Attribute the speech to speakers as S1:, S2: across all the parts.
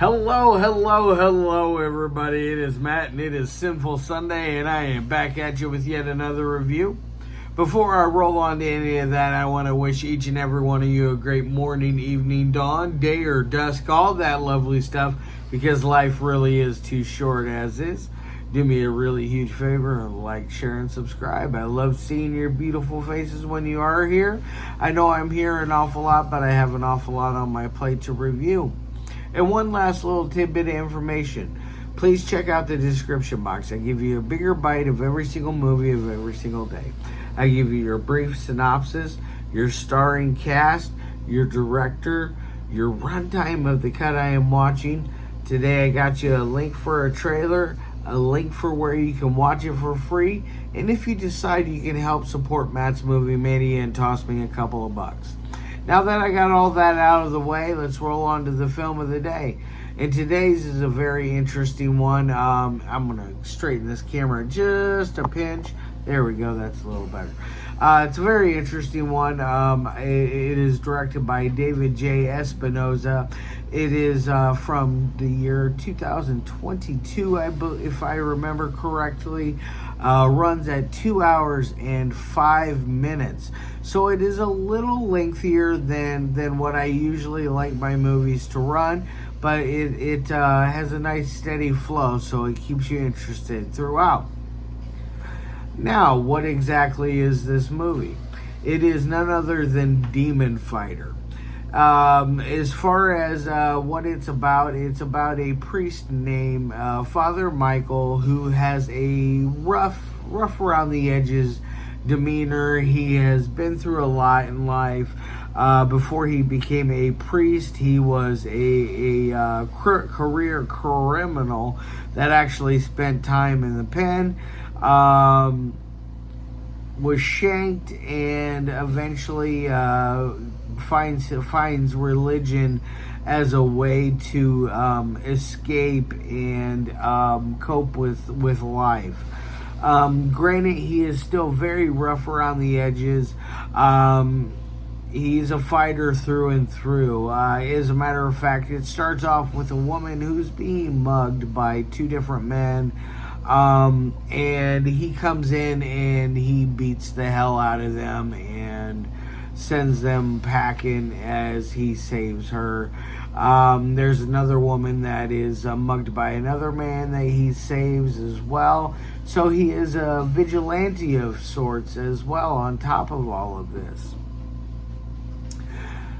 S1: Hello, everybody. It is Matt, and it is Sinful Sunday, and I am back at you with yet another review. Before I roll on to any of that, I want to wish each and every one of you a great morning, evening, dawn, day, or dusk, all that lovely stuff, because life really is too short as is. Do me a really huge favor and like, share, and subscribe. I love seeing your beautiful faces when you are here. I know I'm here an awful lot, but I have an awful lot on my plate to review. And one last little tidbit of information. Please check out the description box. I give you a bigger bite of every single movie of every single day. I give you your brief synopsis, your starring cast, your director, your runtime of the cut I am watching. Today I got you a link for a trailer, a link for where you can watch it for free, and if you decide you can help support Matt's Movie Mania and toss me a couple of bucks. Now that I got all that out of the way, let's roll on to the film of the day. And today's is a very interesting one. I'm going to straighten this camera just a pinch. There we go, that's a little better. It's a very interesting one. It is directed by David J. Espinosa. It is from the year 2022, if I remember correctly. Runs at 2 hours and 5 minutes. So it is a little lengthier than what I usually like my movies to run, but it has a nice steady flow, so it keeps you interested throughout. Now, what exactly is this movie? It is none other than Demon Fighter. As far as what it's about a priest named Father Michael, who has a rough around the edges demeanor. He has been through a lot in life. Before he became a priest, he was a career criminal that actually spent time in the pen. Was shanked and eventually finds religion as a way to escape and cope with life. Granted, he is still very rough around the edges. He's a fighter through and through. As a matter of fact, it starts off with a woman who's being mugged by two different men. And he comes in and he beats the hell out of them and sends them packing as he saves her. There's another woman that is mugged by another man that he saves as well. So he is a vigilante of sorts as well on top of all of this.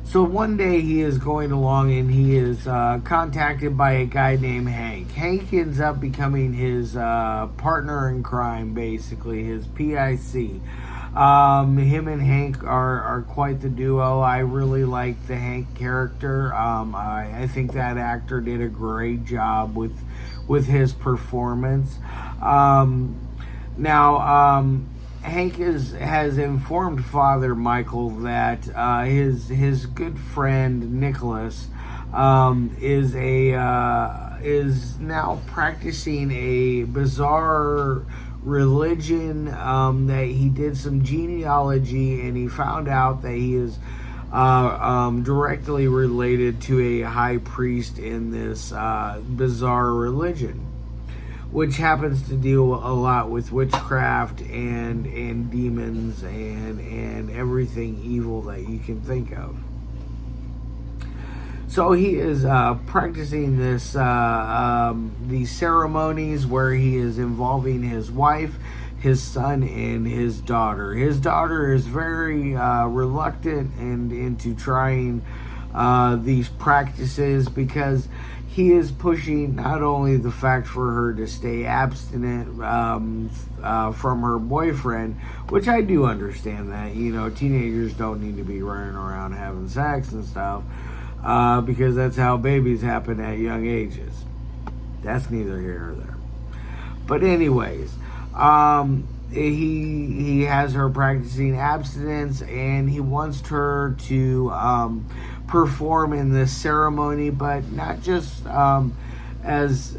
S1: So one day he is going along and he is contacted by a guy named Hank. Hank ends up becoming his partner in crime, basically, his PIC. Him and Hank are quite the duo. I really like the Hank character. I think that actor did a great job with his performance. Hank has informed Father Michael that his good friend Nicholas is now practicing a bizarre religion, that he did some genealogy and he found out that he is directly related to a high priest in this bizarre religion, which happens to deal a lot with witchcraft and demons and everything evil that you can think of. So he is practicing these ceremonies where he is involving his wife, his son, and his daughter. His daughter is very reluctant and into trying these practices because he is pushing not only the fact for her to stay abstinent from her boyfriend, which I do understand that, teenagers don't need to be running around having sex and stuff, because that's how babies happen at young ages. That's neither here nor there. But anyways, he has her practicing abstinence, and he wants her to perform in this ceremony, but not just as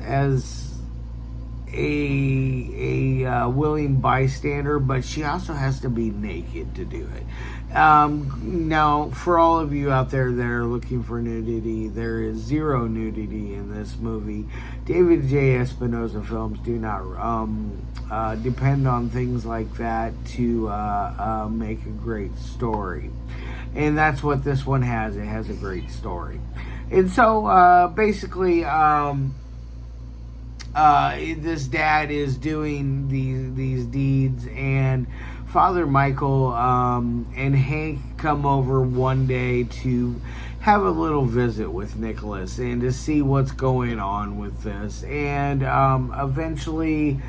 S1: a willing bystander, but she also has to be naked to do it. Now, for all of you out there that are looking for nudity, there is zero nudity in this movie. David J. Espinosa films do not depend on things like that to make a great story. And that's what this one has. It has a great story. And so, basically, this dad is doing these deeds, and Father Michael and Hank come over one day to have a little visit with Nicholas and to see what's going on with this. And eventually,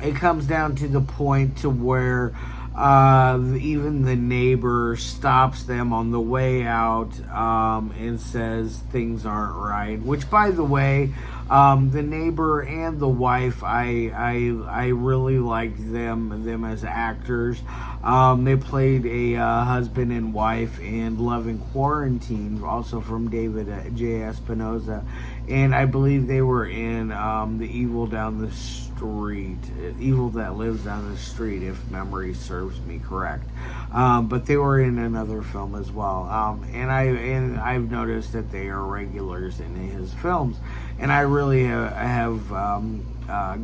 S1: it comes down to the point to where even the neighbor stops them on the way out and says things aren't right. Which, by the way, the neighbor and the wife, I really liked them as actors. They played a husband and wife in Love in Quarantine, also from David J. Espinosa, and I believe they were in The Evil Down the Street, Evil That Lives Down the Street, if memory serves me correct. But they were in another film as well, and I've noticed that they are regulars in his films, and I really have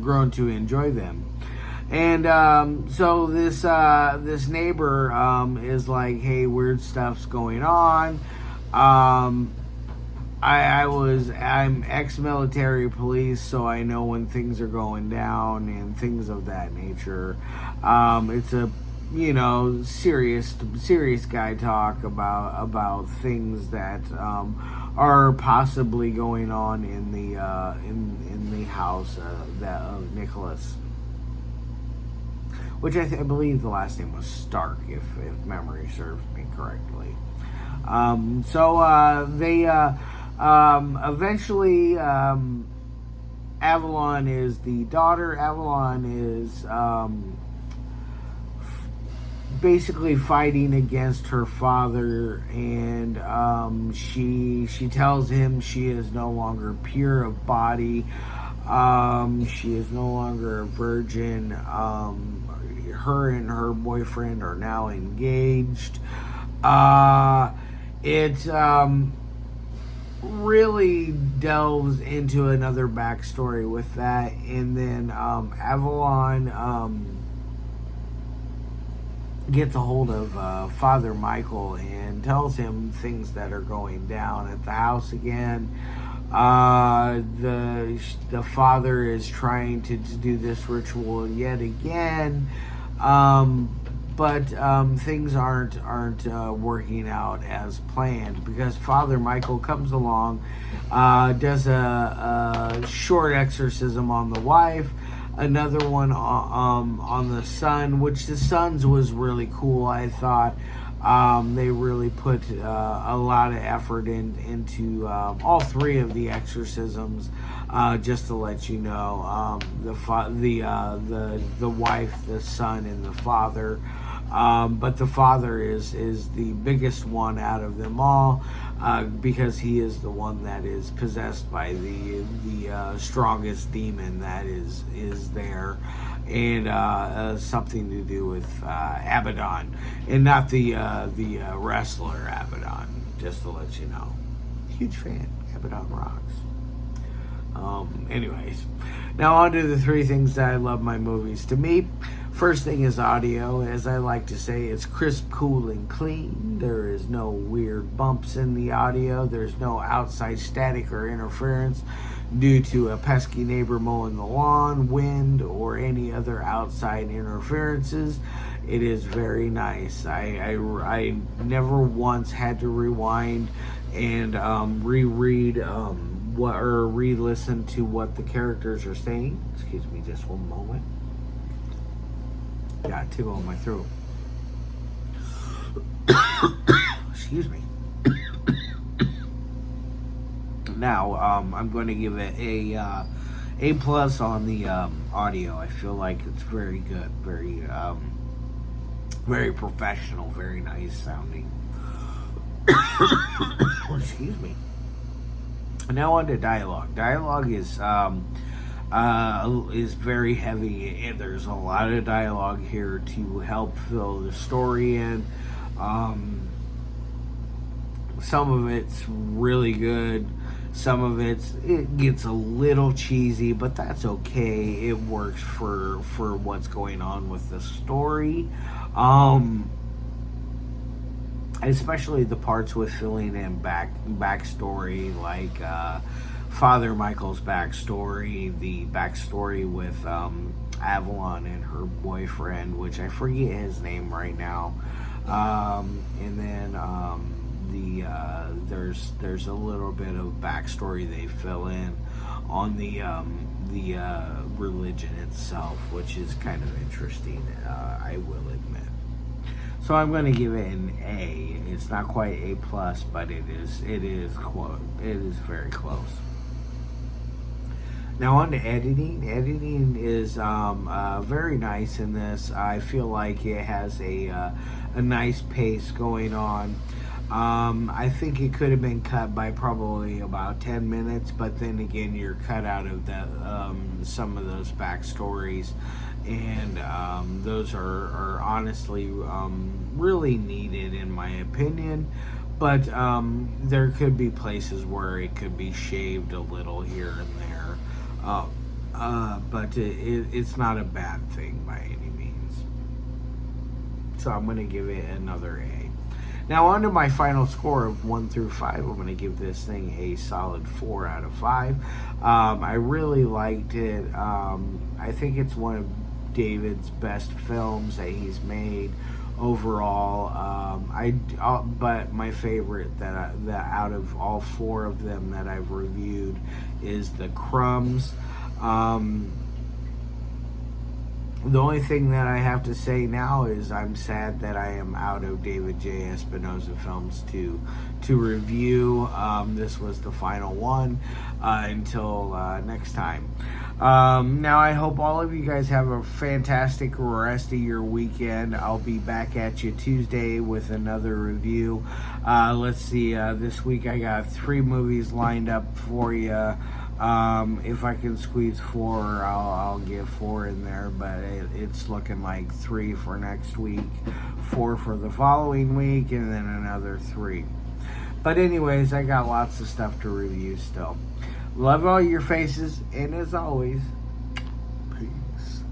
S1: grown to enjoy them. And so this neighbor is like, hey, weird stuff's going on. I'm ex-military police, so I know when things are going down and things of that nature. It's a serious guy talk about things that are possibly going on in the house of Nicholas, which I believe the last name was Stark, if memory serves me correctly. So they eventually, Avalon is the daughter. Avalon is basically fighting against her father, and she tells him she is no longer pure of body. She is no longer a virgin. Her and her boyfriend are now engaged. It really delves into another backstory with that, and then Avalon gets a hold of Father Michael and tells him things that are going down at the house again. The father is trying to do this ritual yet again, but things aren't working out as planned, because Father Michael comes along, does a short exorcism on the wife, another one on the son, which the son's was really cool. I thought they really put a lot of effort into all three of the exorcisms. Just to let you know, the wife, the son, and the father. But the father is the biggest one out of them all, because he is the one that is possessed by the strongest demon that is there, and something to do with Abaddon, and not the wrestler Abaddon. Just to let you know, huge fan. Abaddon rocks. Anyways, now on to the three things that I love my movies. To me, first thing is audio. As I like to say, it's crisp, cool, and clean. There is no weird bumps in the audio. There's no outside static or interference due to a pesky neighbor mowing the lawn, wind, or any other outside interferences. It is very nice. I never once had to rewind and reread or re-listen to what the characters are saying. Excuse me just one moment. Got a tickle in my throat. Excuse me. Now, I'm going to give it a plus on the audio. I feel like it's very good, very professional, very nice sounding. Excuse me. Now on to dialogue. Dialogue is is very heavy, and there's a lot of dialogue here to help fill the story in. Some of it's really good. Some of it gets a little cheesy, but that's okay. It works for what's going on with the story. Especially the parts with filling in backstory, like Father Michael's backstory, the backstory with Avalon and her boyfriend, which I forget his name right now, and then there's a little bit of backstory they fill in on the religion itself, which is kind of interesting. I will admit. So I'm going to give it an A. It's not quite A plus, but it is close. It is very close. Now on to editing. Editing is very nice in this. I feel like it has a nice pace going on. I think it could have been cut by probably about 10 minutes, but then again, you're cut out of that some of those backstories, and those are honestly really needed in my opinion. But there could be places where it could be shaved a little here and there, but it's not a bad thing by any means. So I'm going to give it another A. Now, on to my final score of 1 through 5. I'm going to give this thing a solid 4 out of 5. I really liked it. I think it's one of David's best films that he's made overall. But my favorite that out of all 4 of them that I've reviewed is The Crumbs. The only thing that I have to say now is I'm sad that I am out of David J. Espinosa films to review. This was the final one until next time. Now I hope all of you guys have a fantastic rest of your weekend. I'll be back at you Tuesday with another review. Let's see, this week I got 3 movies lined up for you. If I can squeeze 4, I'll get 4 in there, but it's looking like 3 for next week, 4 for the following week, and then another 3. But anyways, I got lots of stuff to review still. Love all your faces, and as always, peace.